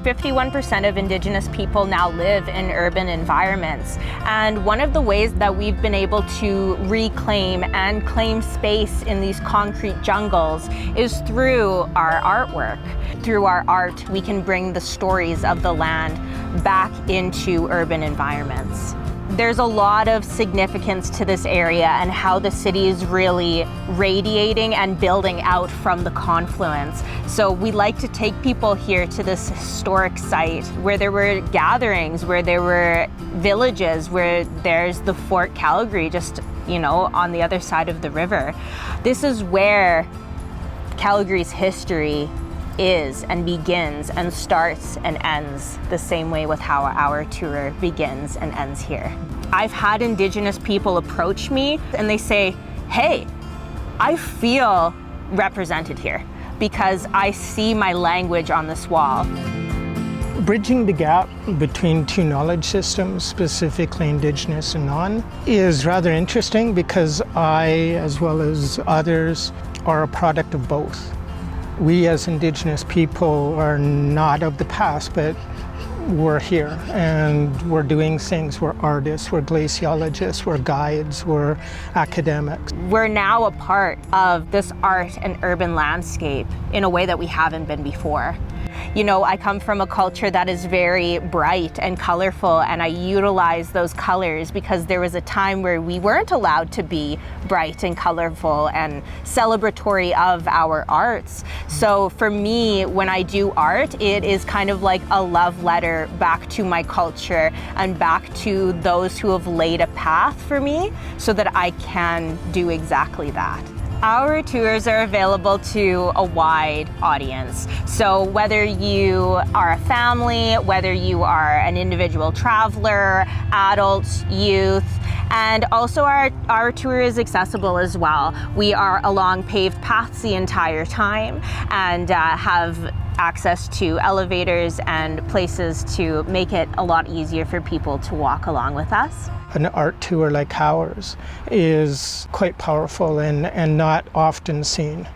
51% of Indigenous people now live in urban environments. And one of the ways that we've been able to reclaim and claim space in these concrete jungles is through our artwork. Through our art, we can bring the stories of the land back into urban environments. There's a lot of significance to this area and how the city is really radiating and building out from the confluence. So we like to take people here to this historic site where there were gatherings, where there were villages, where there's the Fort Calgary just, on the other side of the river. This is where Calgary's history is and begins and starts and ends the same way with how our tour begins and ends here. I've had Indigenous people approach me and they say, hey, I feel represented here because I see my language on this wall. Bridging the gap between two knowledge systems, specifically Indigenous and non, is rather interesting because I, as well as others, are a product of both. We as Indigenous people are not of the past, but we're here and we're doing things. We're artists, we're glaciologists, we're guides, we're academics. We're now a part of this art and urban landscape in a way that we haven't been before. I come from a culture that is very bright and colorful, and I utilize those colors because there was a time where we weren't allowed to be bright and colorful and celebratory of our arts. So for me, when I do art, it is kind of like a love letter back to my culture and back to those who have laid a path for me so that I can do exactly that. Our tours are available to a wide audience. So whether you are a family, whether you are an individual traveler, adults, youth, and also our tour is accessible as well. We are along paved paths the entire time and have access to elevators and places to make it a lot easier for people to walk along with us. An art tour like ours is quite powerful and not often seen.